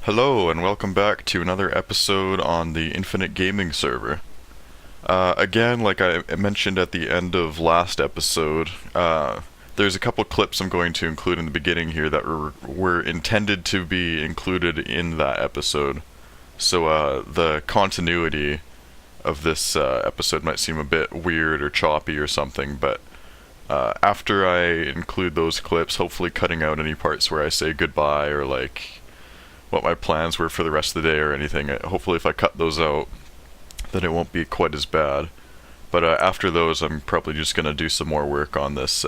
Hello and welcome back to another episode on the Infinite Gaming server. Again, like I mentioned at the end of last episode, there's a couple clips I'm going to include in the beginning here that were intended to be included in that episode. So the continuity of this episode might seem a bit weird or choppy or something, but after I include those clips, hopefully cutting out any parts where I say goodbye or like what my plans were for the rest of the day or anything. Hopefully if I cut those out, then it won't be quite as bad. But after those, I'm probably just going to do some more work on this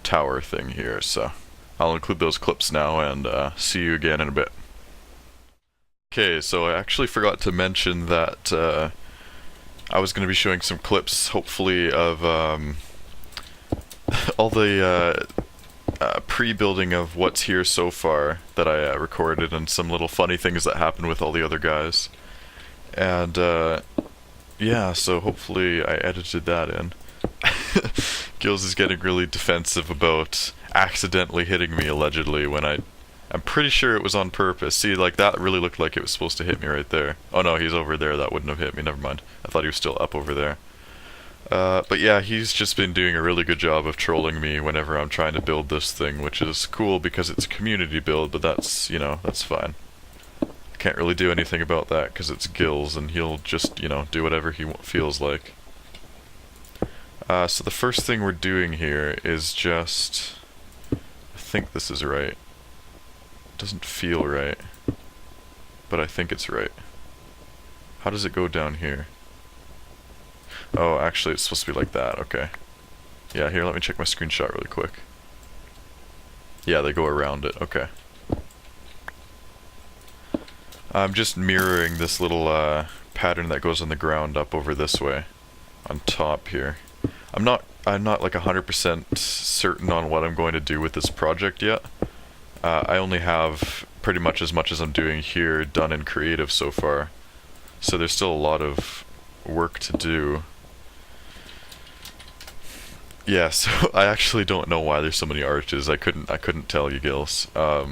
tower thing here. So I'll include those clips now and see you again in a bit. Okay, so I actually forgot to mention that I was going to be showing some clips, hopefully, of all the pre-building of what's here so far that I recorded, and some little funny things that happened with all the other guys. And yeah, so hopefully I edited that in. Gills is getting really defensive about accidentally hitting me, allegedly, when I'm pretty sure it was on purpose. See, like, that really looked like it was supposed to hit me right there. Oh no, he's over there, that wouldn't have hit me, never mind. I thought he was still up over there. But yeah, he's just been doing a really good job of trolling me whenever I'm trying to build this thing, which is cool because it's a community build, but that's, you know, that's fine. Can't really do anything about that because it's Gills, and he'll just, you know, do whatever he feels like. So the first thing we're doing here is just... I think this is right. It doesn't feel right, but I think it's right. How does it go down here? Oh, actually it's supposed to be like that, okay. Yeah, here, let me check my screenshot really quick. Yeah, they go around it, okay. I'm just mirroring this little pattern that goes on the ground up over this way, on top here. I'm not like 100% certain on what I'm going to do with this project yet. I only have pretty much as I'm doing here done in creative so far, so there's still a lot of work to do. Yeah, so I actually don't know why there's so many arches. I couldn't tell you, Gills. I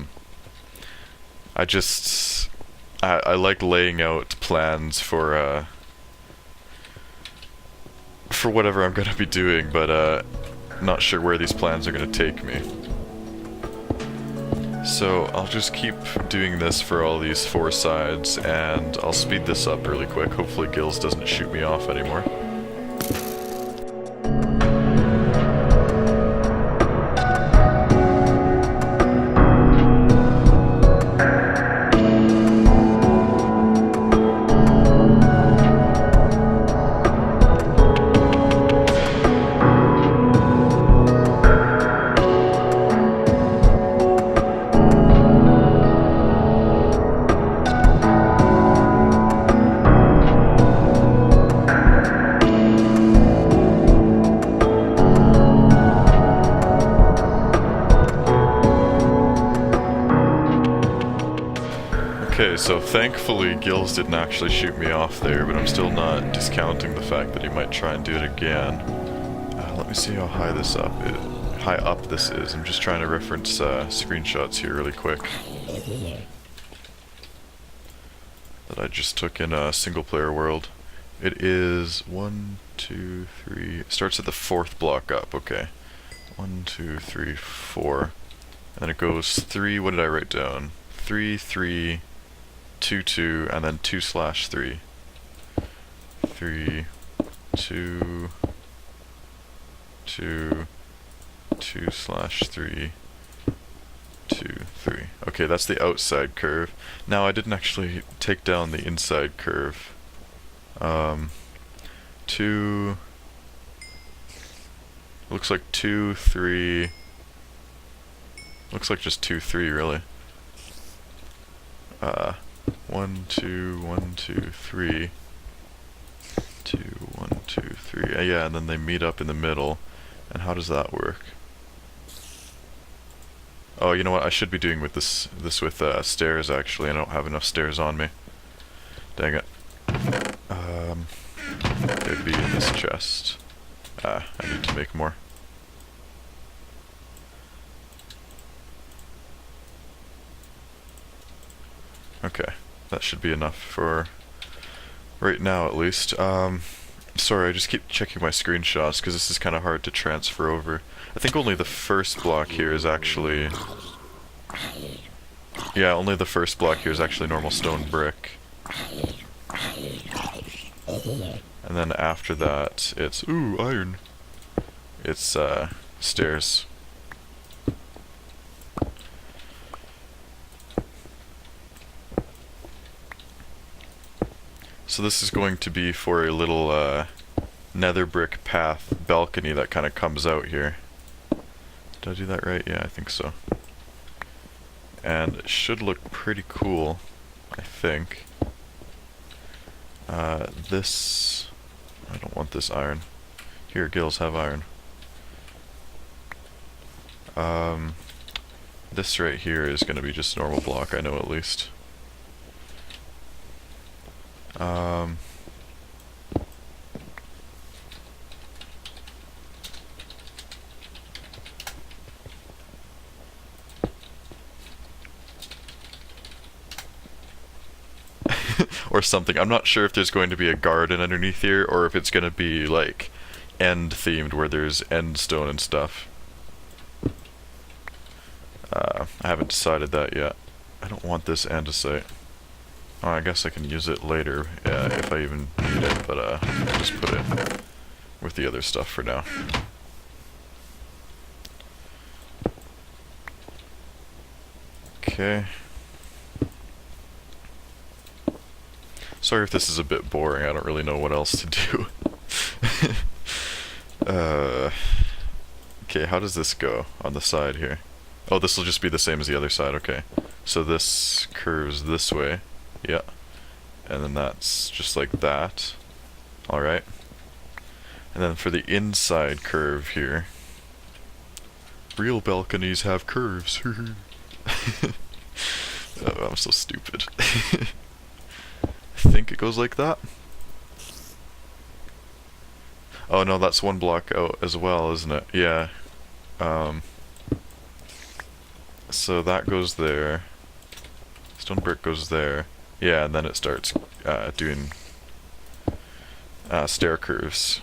like laying out plans for whatever I'm gonna be doing, but not sure where these plans are gonna take me. So I'll just keep doing this for all these four sides, and I'll speed this up really quick. Hopefully Gills doesn't shoot me off anymore. Okay, so thankfully Gills didn't actually shoot me off there, but I'm still not discounting the fact that he might try and do it again. Let me see how high up this is. I'm just trying to reference screenshots here really quick that I just took in a single player world. It is 1, 2, 3. It starts at the fourth block up. Okay, 1, 2, 3, 4, and then it goes 3. What did I write down? 3, 3. 2, 2, and then 2/3. 3, 2, 2, 2/3, 2, 3. Okay, that's the outside curve. Now, I didn't actually take down the inside curve. 2... Looks like 2, 3... Looks like just 2, 3, really. 1, 2, 1, 2, 3. 2, 1, 2, 3. Yeah, and then they meet up in the middle. And how does that work? Oh, you know what? I should be doing with this with stairs, actually. I don't have enough stairs on me. Dang it. They'd be in this chest. I need to make more. Okay, that should be enough for right now at least. Sorry, I just keep checking my screenshots because this is kind of hard to transfer over. I think only the first block here is actually... Yeah, only the first block here is actually normal stone brick. And then after that, it's... Ooh, iron! It's, stairs. So this is going to be for a little, nether brick path balcony that kind of comes out here. Did I do that right? Yeah, I think so. And it should look pretty cool, I think. This... I don't want this iron. Here, gills, have iron. This right here is going to be just normal block, I know at least. Or something. I'm not sure if there's going to be a garden underneath here, or if it's going to be, like, end themed, where there's end stone and stuff. I haven't decided that yet. I don't want this andesite. Oh, I guess I can use it later, if I even need it, but I'll just put it with the other stuff for now. Okay. Sorry if this is a bit boring, I don't really know what else to do. Okay, how does this go on the side here? Oh, this will just be the same as the other side, okay. So this curves this way, yeah. And then that's just like that. Alright. And then for the inside curve here, real balconies have curves. Oh, I'm so stupid. I think it goes like that. Oh no, that's one block out as well, isn't it? Yeah. So that goes there. Stone brick goes there. Yeah, and then it starts doing stair curves,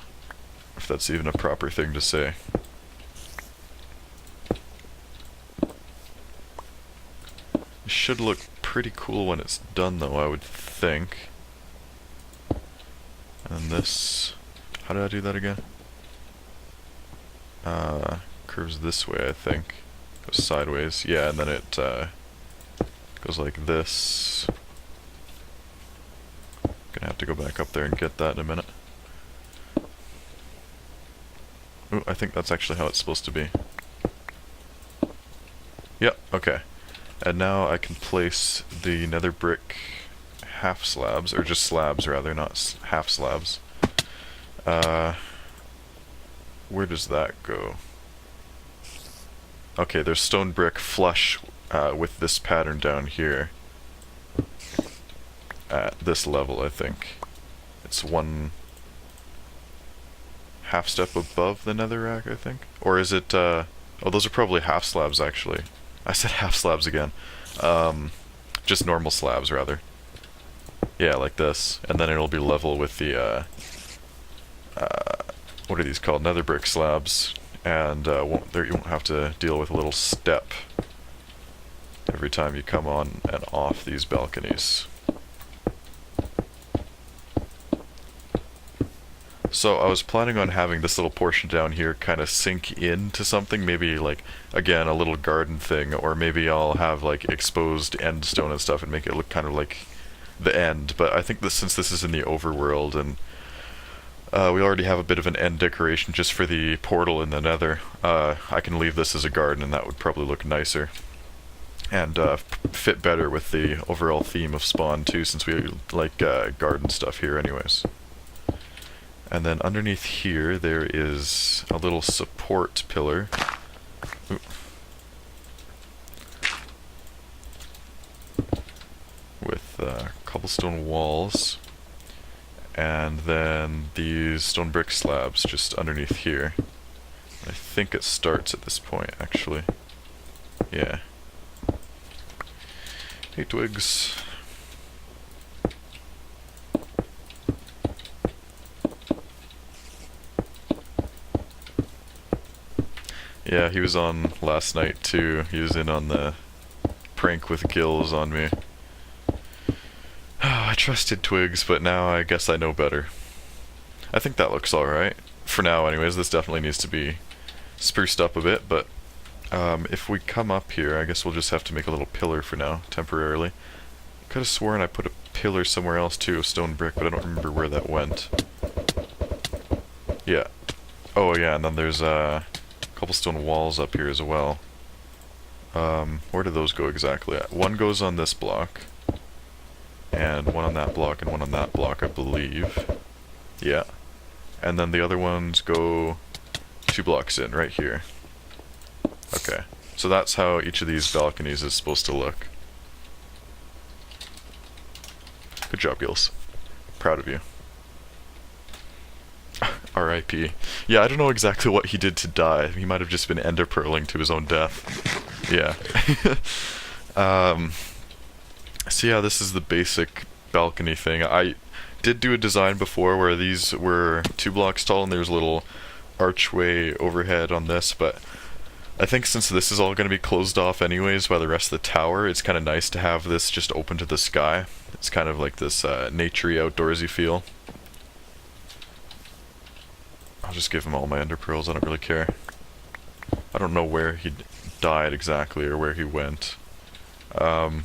if that's even a proper thing to say. It should look pretty cool when it's done though, I would think. And this... How did I do that again? Curves this way, I think. Goes sideways. Yeah, and then it goes like this. Gonna have to go back up there and get that in a minute. Ooh, I think that's actually how it's supposed to be. Yep, okay. And now I can place the nether brick half slabs, or just slabs rather, not half slabs. Where does that go? Okay, there's stone brick flush with this pattern down here. At this level, I think. It's one half step above the netherrack, I think? Or is it, oh, those are probably half slabs, actually. I said half slabs again. Just normal slabs, rather. Yeah, like this. And then it'll be level with the, what are these called? Nether brick slabs. And you won't have to deal with a little step every time you come on and off these balconies. So I was planning on having this little portion down here kind of sink into something, maybe like, again, a little garden thing, or maybe I'll have like exposed end stone and stuff and make it look kind of like the end. But I think that since this is in the overworld and we already have a bit of an end decoration just for the portal in the nether, I can leave this as a garden and that would probably look nicer. And fit better with the overall theme of Spawn too, since we like garden stuff here anyways. And then underneath here there is a little support pillar. Ooh. With cobblestone walls. And then these stone brick slabs just underneath here. I think it starts at this point, actually. Yeah. Hey, twigs. Yeah, he was on last night too. He was in on the prank with gills on me. I trusted Twigs, but now I guess I know better. I think that looks alright. For now anyways, this definitely needs to be spruced up a bit, but if we come up here, I guess we'll just have to make a little pillar for now, temporarily. Could have sworn I put a pillar somewhere else too, of stone brick, but I don't remember where that went. Yeah. Oh yeah, and then there's couple stone walls up here as well. Where do those go exactly? One goes on this block, and one on that block, and one on that block, I believe. Yeah. And then the other ones go 2 blocks in, right here. Okay. So that's how each of these balconies is supposed to look. Good job, Gills. Proud of you. R.I.P. Yeah, I don't know exactly what he did to die. He might have just been ender pearling to his own death. Yeah. So yeah, this is the basic balcony thing. I did do a design before where these were 2 blocks tall and there was a little archway overhead on this, but I think since this is all going to be closed off anyways by the rest of the tower, it's kind of nice to have this just open to the sky. It's kind of like this naturey, outdoorsy feel. I'll just give him all my ender pearls, I don't really care. I don't know where he died exactly or where he went. So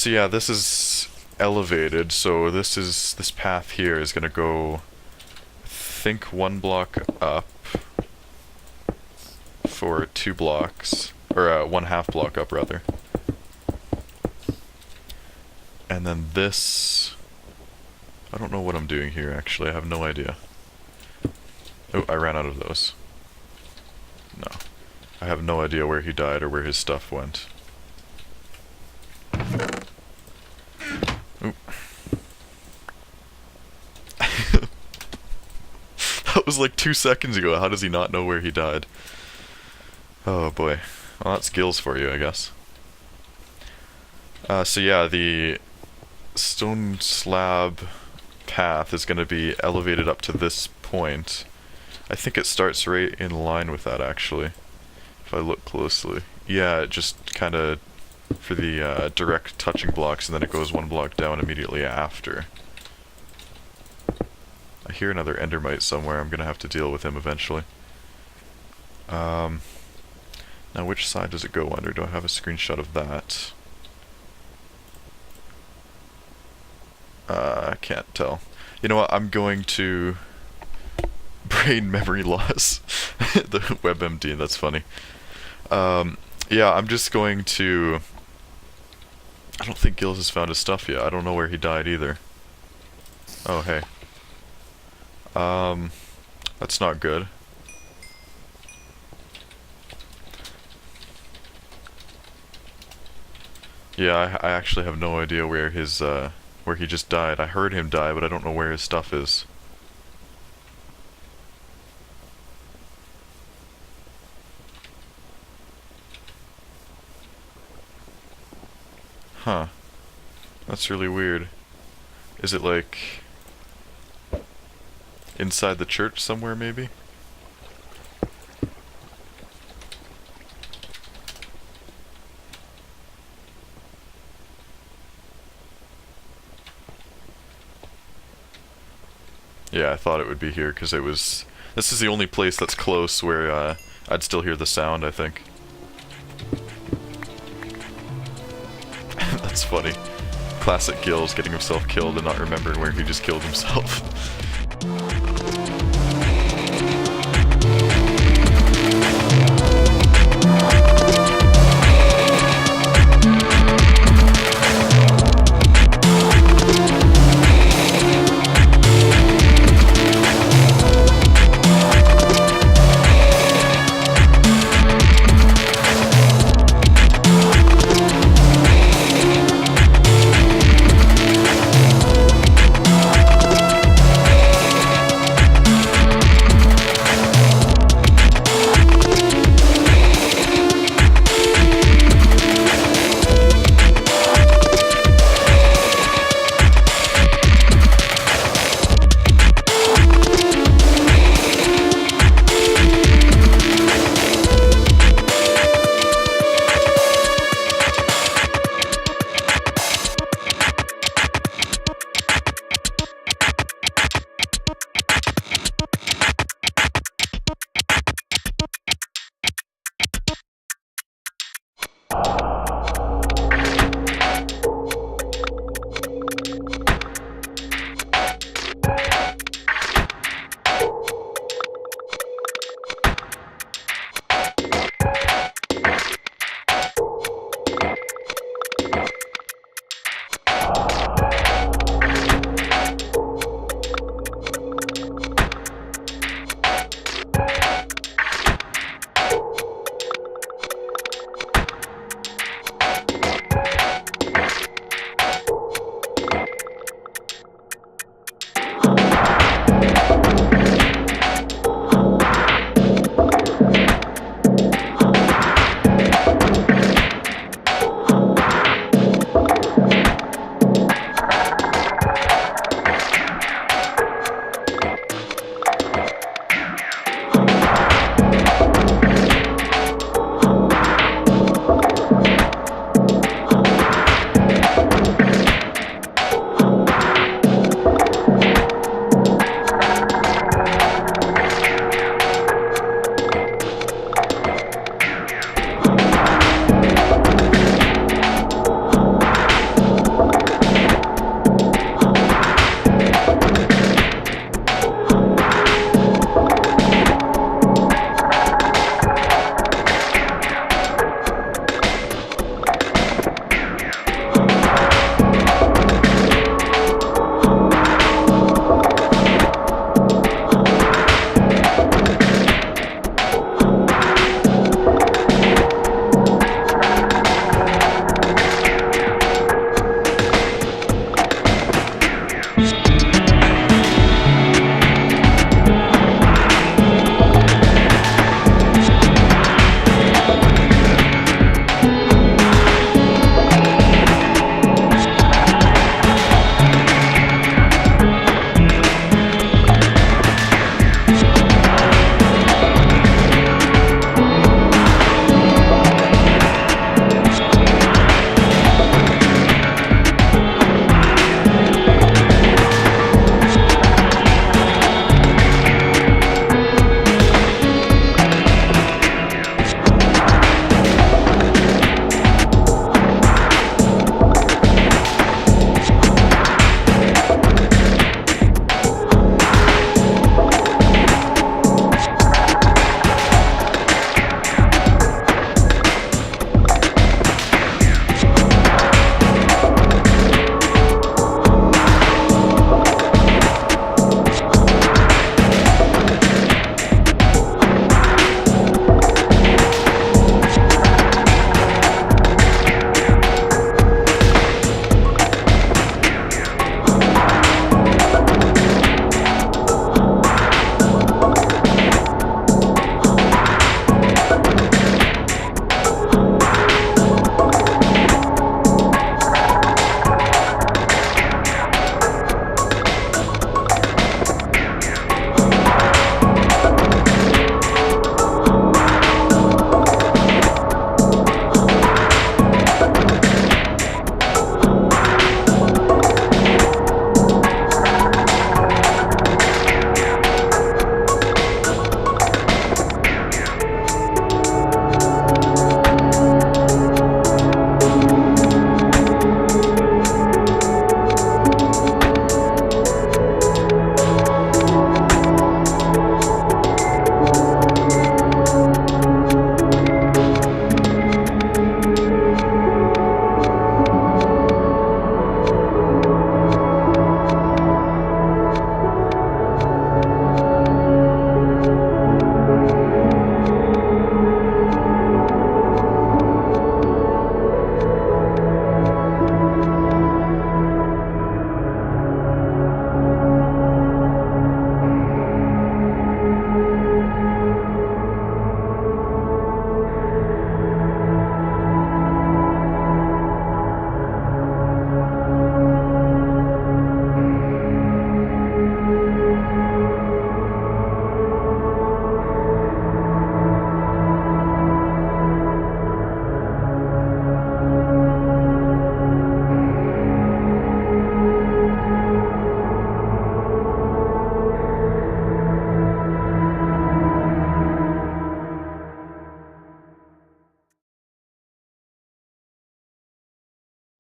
yeah, this is elevated, so this path here is gonna go, I think, 1 block up for 2 blocks, or 1/2 block up rather. And then this, I don't know what I'm doing here actually, I have no idea. Oh, I ran out of those. No. I have no idea where he died or where his stuff went. Oop. That was like 2 seconds ago. How does he not know where he died? Oh boy. Well, that's Gills for you, I guess. So yeah, the stone slab path is going to be elevated up to this point. I think it starts right in line with that, actually, if I look closely. Yeah, it just kind of for the direct touching blocks, and then it goes 1 block down immediately after. I hear another endermite somewhere. I'm gonna have to deal with him eventually. Now which side does it go under? Do I have a screenshot of that? I can't tell. You know what, I'm going to brain memory loss. The WebMD, that's funny. Yeah, I'm just going to... I don't think Gills has found his stuff yet. I don't know where he died either. Oh, hey. That's not good. Yeah, I actually have no idea where his, where he just died. I heard him die, but I don't know where his stuff is. Huh. That's really weird. Is it like inside the church somewhere, maybe? Yeah, I thought it would be here because it was... This is the only place that's close where I'd still hear the sound, I think. That's funny. Classic Gills getting himself killed and not remembering where he just killed himself.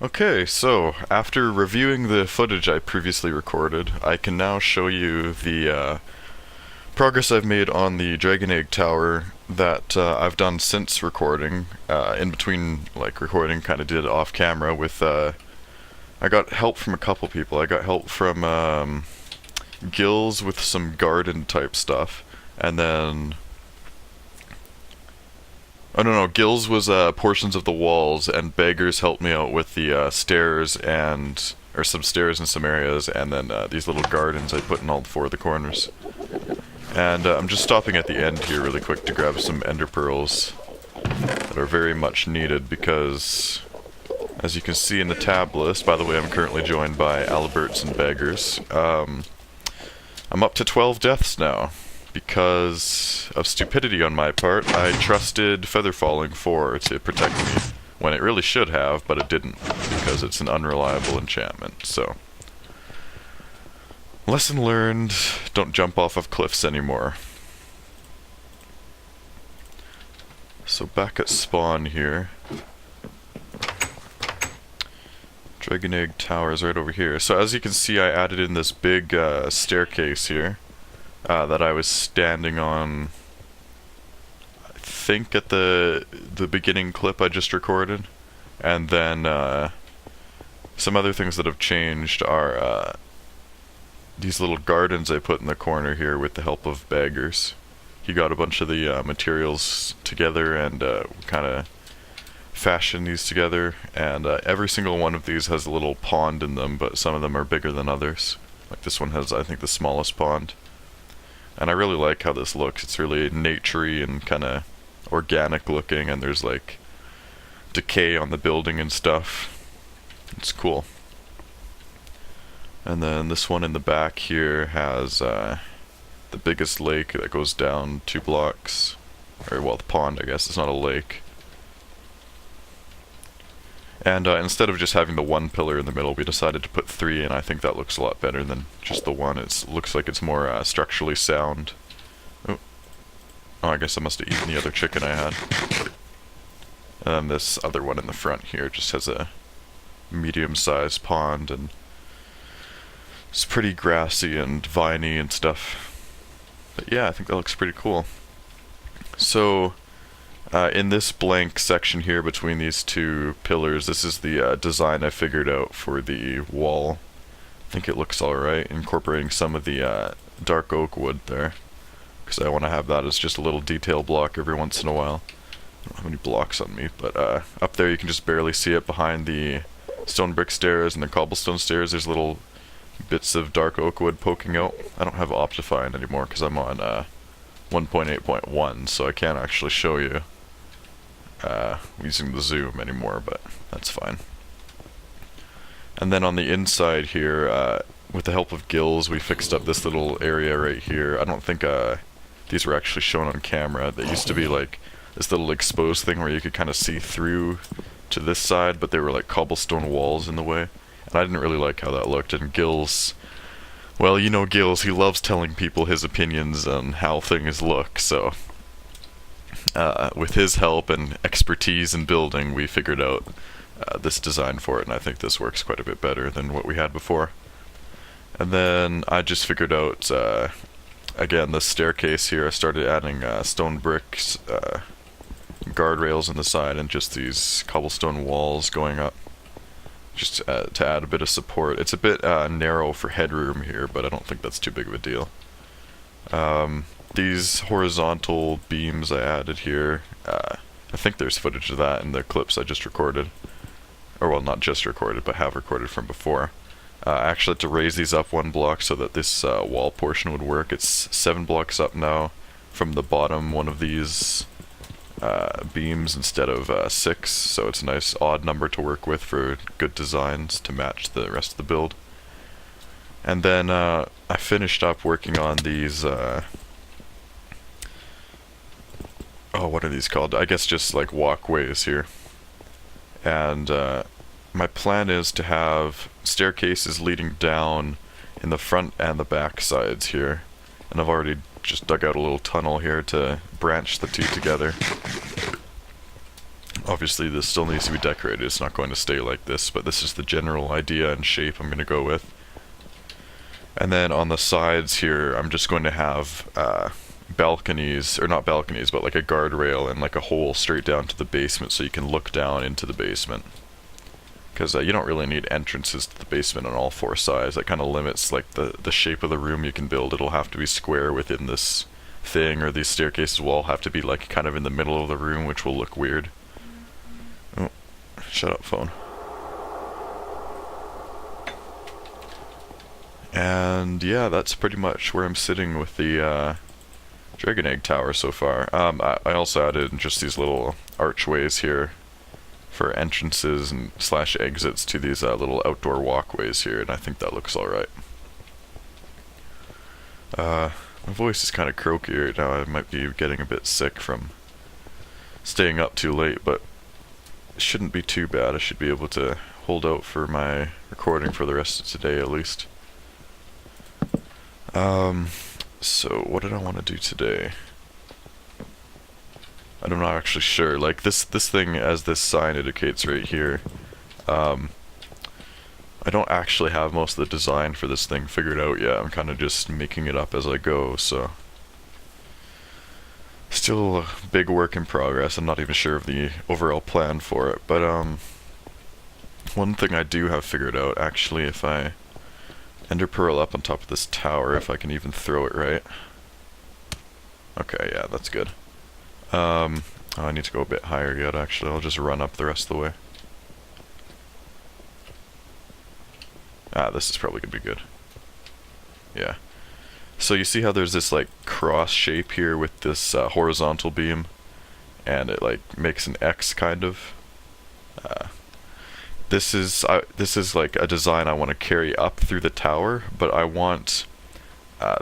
Okay, so after reviewing the footage I previously recorded, I can now show you the progress I've made on the Dragon Egg Tower that I've done since recording. In between, like, recording, kind of did it off camera with, I got help from a couple people. I got help from Gills with some garden type stuff, and then oh no, Gills was portions of the walls, and Beggars helped me out with the stairs or some stairs in some areas, and then these little gardens I put in all four of the corners. And I'm just stopping at the end here really quick to grab some ender pearls that are very much needed because, as you can see in the tab list, by the way, I'm currently joined by Alibertz and Beggars. I'm up to 12 deaths now. Because of stupidity on my part, I trusted Feather Falling 4 to protect me, when it really should have, but it didn't, because it's an unreliable enchantment, so. Lesson learned, don't jump off of cliffs anymore. So back at spawn here. Dragon Egg Tower is right over here. So as you can see, I added in this big staircase here. That I was standing on, I think at the beginning clip I just recorded, and then some other things that have changed are these little gardens I put in the corner here with the help of Beggars. He got a bunch of the materials together and kind of fashioned these together, and every single one of these has a little pond in them, but some of them are bigger than others. Like this one has, I think, the smallest pond. And I really like how this looks. It's really naturey and kind of organic looking, and there's like decay on the building and stuff. It's cool. And then this one in the back here has the biggest lake that goes down 2 blocks. Or, well, the pond, I guess. It's not a lake. And instead of just having the one pillar in the middle, we decided to put 3, and I think that looks a lot better than just the one. It looks like it's more structurally sound. Oh, I guess I must have eaten the other chicken I had. And then this other one in the front here just has a medium-sized pond, and it's pretty grassy and viney and stuff. But yeah, I think that looks pretty cool. So in this blank section here between these two pillars, this is the design I figured out for the wall. I think it looks alright, incorporating some of the dark oak wood there, because I want to have that as just a little detail block every once in a while. I don't have any blocks on me, but up there you can just barely see it behind the stone brick stairs and the cobblestone stairs. There's little bits of dark oak wood poking out. I don't have Optifine anymore because I'm on 1.8.1, so I can't actually show you using the zoom anymore, but that's fine. And then on the inside here, with the help of Gills, we fixed up this little area right here. I don't think these were actually shown on camera. They used to be like this little exposed thing where you could kind of see through to this side, but they were like cobblestone walls in the way. And I didn't really like how that looked, and Gills, well, you know Gills, he loves telling people his opinions on how things look, so with his help and expertise in building, we figured out this design for it, and I think this works quite a bit better than what we had before. And then I just figured out, again, the staircase here. I started adding stone bricks, guardrails on the side, and just these cobblestone walls going up, just to add a bit of support. It's a bit narrow for headroom here, but I don't think that's too big of a deal. These horizontal beams I added here, I think there's footage of that in the clips I just recorded. Or, well, not just recorded, but have recorded from before. I actually had to raise these up 1 block so that this wall portion would work. It's 7 blocks up now from the bottom one of these beams instead of 6, so it's a nice odd number to work with for good designs to match the rest of the build. And then I finished up working on these oh, what are these called? I guess just like walkways here. And my plan is to have staircases leading down in the front and the back sides here. And I've already just dug out a little tunnel here to branch the two together. Obviously this still needs to be decorated, it's not going to stay like this, but this is the general idea and shape I'm going to go with. And then on the sides here, I'm just going to have balconies, or not balconies, but like a guardrail and like a hole straight down to the basement so you can look down into the basement. Because you don't really need entrances to the basement on all four sides. That kind of limits like the shape of the room you can build. It'll have to be square within this thing, or these staircases will all have to be like kind of in the middle of the room, which will look weird. Oh, shut up, phone. And yeah, that's pretty much where I'm sitting with the Dragon Egg Tower so far. I also added just these little archways here for entrances and slash exits to these little outdoor walkways here, and I think that looks alright. My voice is kind of croaky right now. I might be getting a bit sick from staying up too late, but it shouldn't be too bad. I should be able to hold out for my recording for the rest of today at least. So what did I want to do today? I'm not actually sure. Like this thing, as this sign indicates right here, I don't actually have most of the design for this thing figured out yet. I'm kind of just making it up as I go, so still a big work in progress. I'm not even sure of the overall plan for it, but one thing I do have figured out, actually, if I Ender Pearl up on top of this tower, if I can even throw it right. Okay, yeah, that's good. Oh, I need to go a bit higher yet, actually. I'll just run up the rest of the way. Ah, this is probably gonna be good. Yeah. So you see how there's this like cross shape here with this horizontal beam, and it like makes an X kind of. This is like a design I want to carry up through the tower, but I want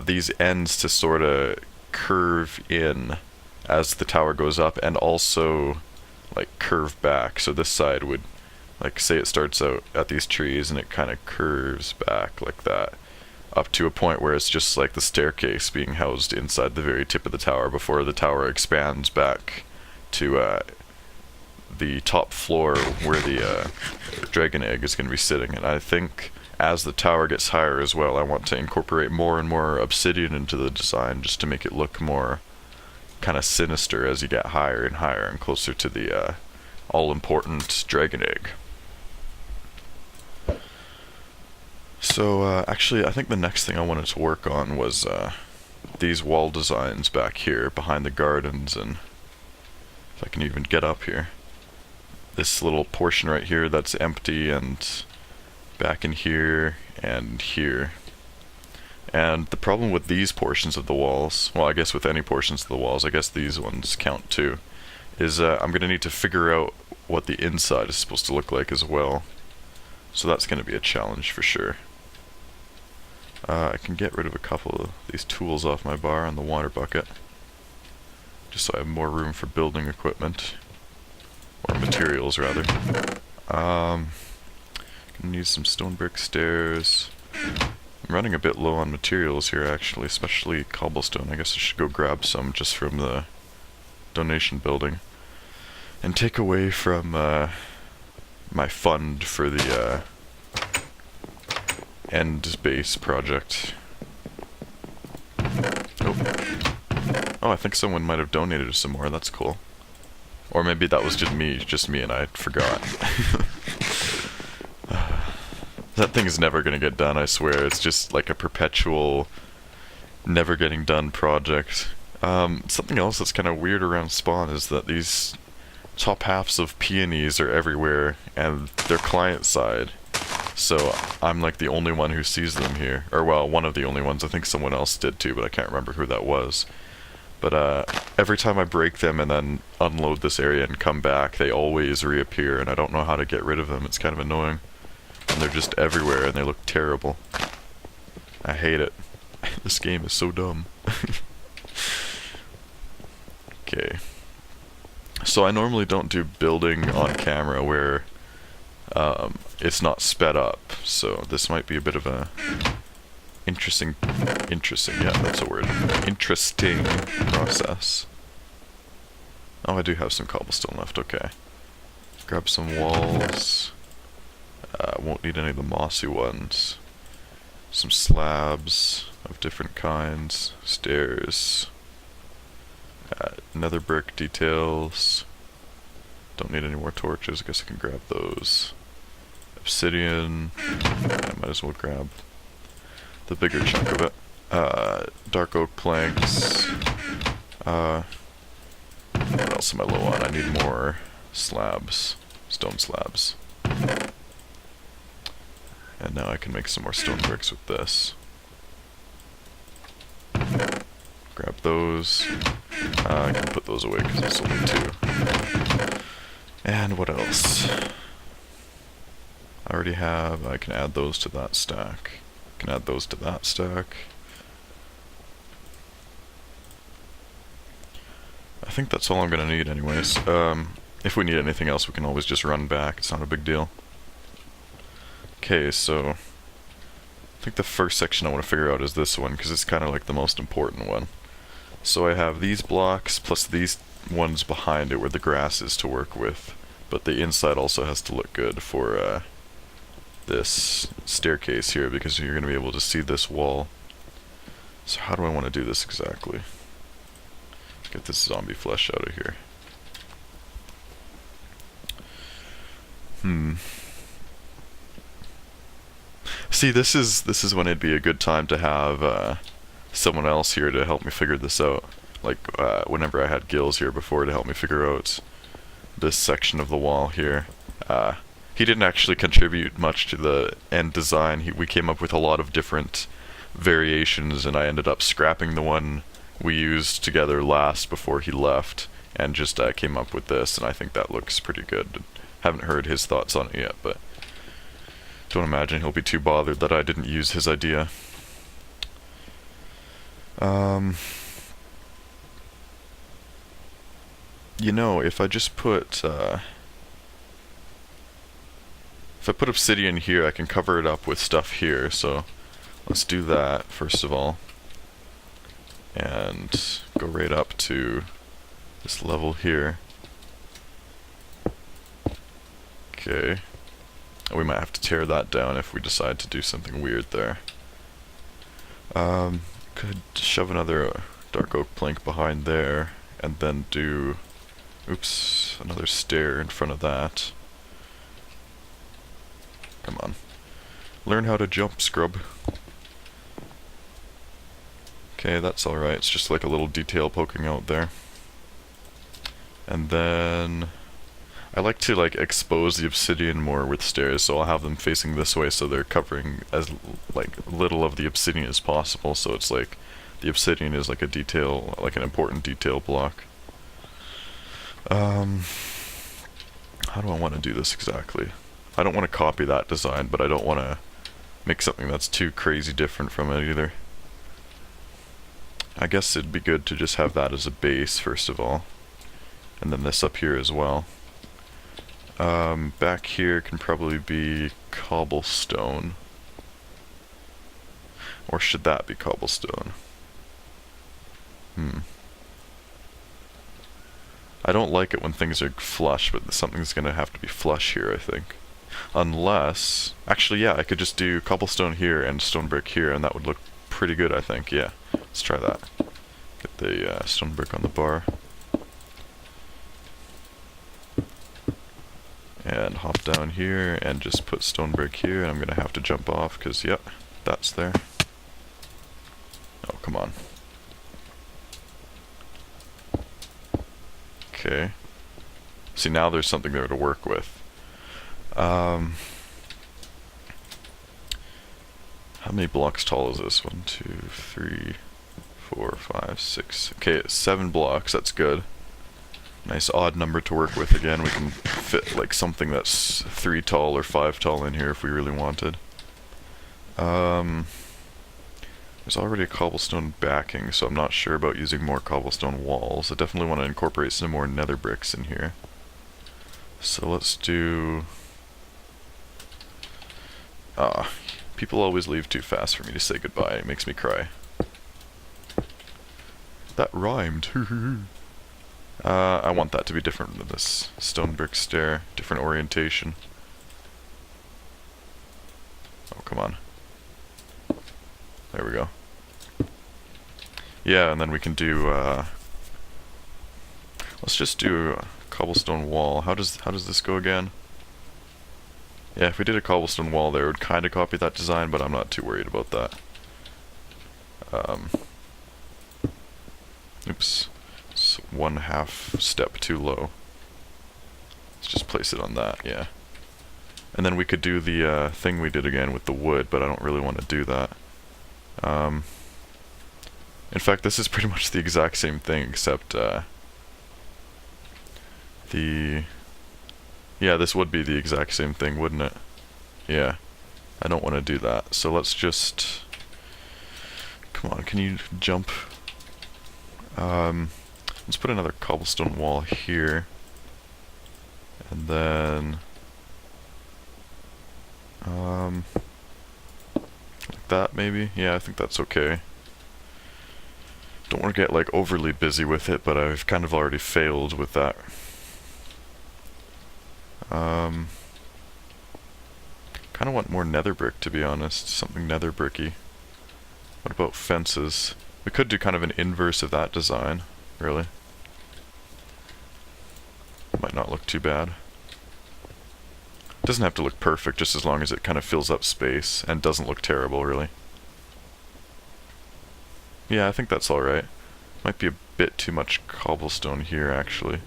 these ends to sort of curve in as the tower goes up, and also like curve back. So this side would, like, say it starts out at these trees and it kind of curves back like that, up to a point where it's just like the staircase being housed inside the very tip of the tower before the tower expands back to the top floor where the dragon egg is going to be sitting. And I think as the tower gets higher as well, I want to incorporate more and more obsidian into the design, just to make it look more kind of sinister as you get higher and higher and closer to the all-important dragon egg. So actually, I think the next thing I wanted to work on was these wall designs back here behind the gardens, and if I can even get up here. This little portion right here that's empty, and back in here and here. And the problem with these portions of the walls, well, I guess with any portions of the walls, I guess these ones count too, is I'm going to need to figure out what the inside is supposed to look like as well. So that's going to be a challenge for sure. I can get rid of a couple of these tools off my bar on the water bucket, just so I have more room for building equipment. Or materials, rather. Gonna need some stone brick stairs. I'm running a bit low on materials here, actually, especially cobblestone. I guess I should go grab some just from the donation building and take away from my fund for the end base project. Oh, I think someone might have donated some more. That's cool. Or maybe that was just me and I forgot. That thing is never gonna get done, I swear. It's just like a perpetual, never getting done project. Something else that's kind of weird around spawn is that these top halves of peonies are everywhere, and they're client side. So I'm like the only one who sees them here. Or well, one of the only ones. I think someone else did too, but I can't remember who that was. But every time I break them and then unload this area and come back, they always reappear, and I don't know how to get rid of them. It's kind of annoying. And they're just everywhere, and they look terrible. I hate it. This game is so dumb. Okay. So I normally don't do building on camera where it's not sped up, so this might be a bit of a interesting, yeah, that's a word. Interesting process. Oh, I do have some cobblestone left, okay. Grab some walls. Won't need any of the mossy ones. Some slabs of different kinds. Stairs. Nether brick details. Don't need any more torches. I guess I can grab those. Obsidian. I might as well grab the bigger chunk of it. Dark oak planks. What else am I low on? I need more slabs. Stone slabs. And now I can make some more stone bricks with this. Grab those. I can put those away because it's only 2. And what else? I already have, I can add those to that stack. I can add those to that stack. I think that's all I'm gonna need anyways. If we need anything else we can always just run back, it's not a big deal. Okay, so I think the first section I want to figure out is this one, because it's kind of like the most important one. So I have these blocks, plus these ones behind it where the grass is to work with. But the inside also has to look good for this staircase here, because you're going to be able to see this wall. So how do I want to do this exactly? Let's get this zombie flesh out of here. See, this is when it'd be a good time to have someone else here to help me figure this out. Like whenever I had Gills here before to help me figure out this section of the wall here. He didn't actually contribute much to the end design. We came up with a lot of different variations, and I ended up scrapping the one we used together last before he left, and just came up with this, and I think that looks pretty good. Haven't heard his thoughts on it yet, but don't imagine he'll be too bothered that I didn't use his idea. You know, if I just put, if I put obsidian here, I can cover it up with stuff here, so let's do that first of all. And go right up to this level here. Okay. We might have to tear that down if we decide to do something weird there. Could shove another dark oak plank behind there, and then do, oops, another stair in front of that. Come on. Learn how to jump, scrub. Okay, that's alright. It's just like a little detail poking out there. And then I like to like expose the obsidian more with stairs, so I'll have them facing this way so they're covering as like little of the obsidian as possible, so it's like the obsidian is like a detail, like an important detail block. How do I want to do this exactly? I don't want to copy that design, but I don't want to make something that's too crazy different from it either. I guess it'd be good to just have that as a base first of all, and then this up here as well. Back here can probably be cobblestone. Or should that be cobblestone? I don't like it when things are flush, but something's gonna have to be flush here, I think. Unless, actually yeah, I could just do cobblestone here and stone brick here, and that would look pretty good, I think, yeah. Let's try that. Get the stone brick on the bar. And hop down here and just put stone brick here, and I'm gonna have to jump off because, yep, that's there. Oh, come on. Okay. See, now there's something there to work with. How many blocks tall is this? 1, 2, 3, 4, 5, 6. Okay, it's 7 blocks, that's good. Nice odd number to work with again. We can fit like something that's 3 tall or 5 tall in here if we really wanted. There's already a cobblestone backing, so I'm not sure about using more cobblestone walls. I definitely want to incorporate some more nether bricks in here. So let's do... people always leave too fast for me to say goodbye. It makes me cry. That rhymed. I want that to be different than this stone brick stair, different orientation. Oh, come on. There we go. Yeah, and then we can do, let's just do a cobblestone wall. How does this go again? Yeah, if we did a cobblestone wall there, it would kind of copy that design, but I'm not too worried about that. Oops. It's 1/2 step too low. Let's just place it on that, yeah. And then we could do the thing we did again with the wood, but I don't really want to do that. In fact, this is pretty much the exact same thing, except yeah, this would be the exact same thing, wouldn't it? Yeah. I don't want to do that. So let's just... Come on, can you jump? Let's put another cobblestone wall here. And then... like that, maybe? Yeah, I think that's okay. Don't want to get, like, overly busy with it, but I've kind of already failed with that. Kind of want more nether brick, to be honest. Something nether bricky. What about fences? We could do kind of an inverse of that design, really. Might not look too bad. Doesn't have to look perfect, just as long as it kind of fills up space and doesn't look terrible, really. Yeah, I think that's alright. Might be a bit too much cobblestone here, actually.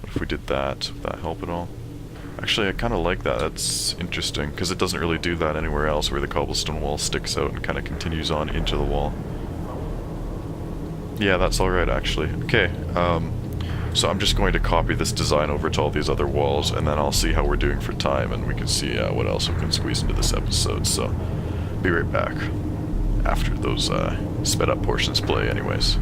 What if we did that? Would that help at all? Actually, I kind of like that. That's interesting, because it doesn't really do that anywhere else, where the cobblestone wall sticks out and kind of continues on into the wall. Yeah, that's alright, actually. Okay, so I'm just going to copy this design over to all these other walls, and then I'll see how we're doing for time, and we can see what else we can squeeze into this episode, so be right back. After those sped up portions play anyways.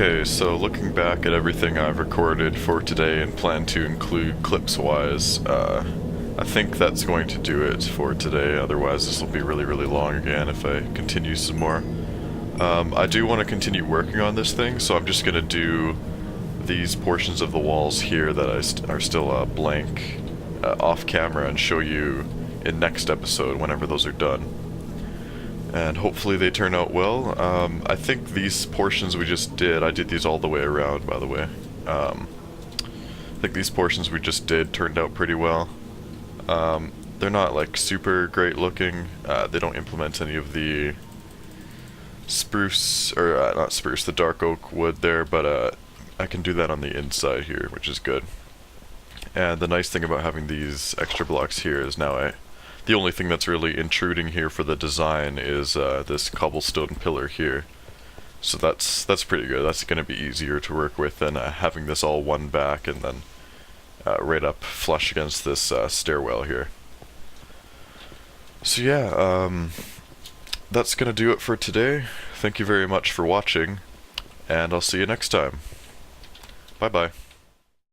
Okay, so looking back at everything I've recorded for today and plan to include clips-wise, I think that's going to do it for today, otherwise this will be really, really long again if I continue some more. I do want to continue working on this thing, so I'm just going to do these portions of the walls here that are still blank off camera and show you in next episode whenever those are done. And hopefully they turn out well. I think these portions we just did, I did these all the way around, by the way. I think these portions we just did turned out pretty well. They're not like super great looking. They don't implement any of the spruce, or not spruce, the dark oak wood there, but I can do that on the inside here, which is good. And the nice thing about having these extra blocks here is now the only thing that's really intruding here for the design is this cobblestone pillar here. So that's pretty good. That's going to be easier to work with than having this all one back and then right up flush against this stairwell here. So yeah, that's going to do it for today. Thank you very much for watching, and I'll see you next time. Bye bye.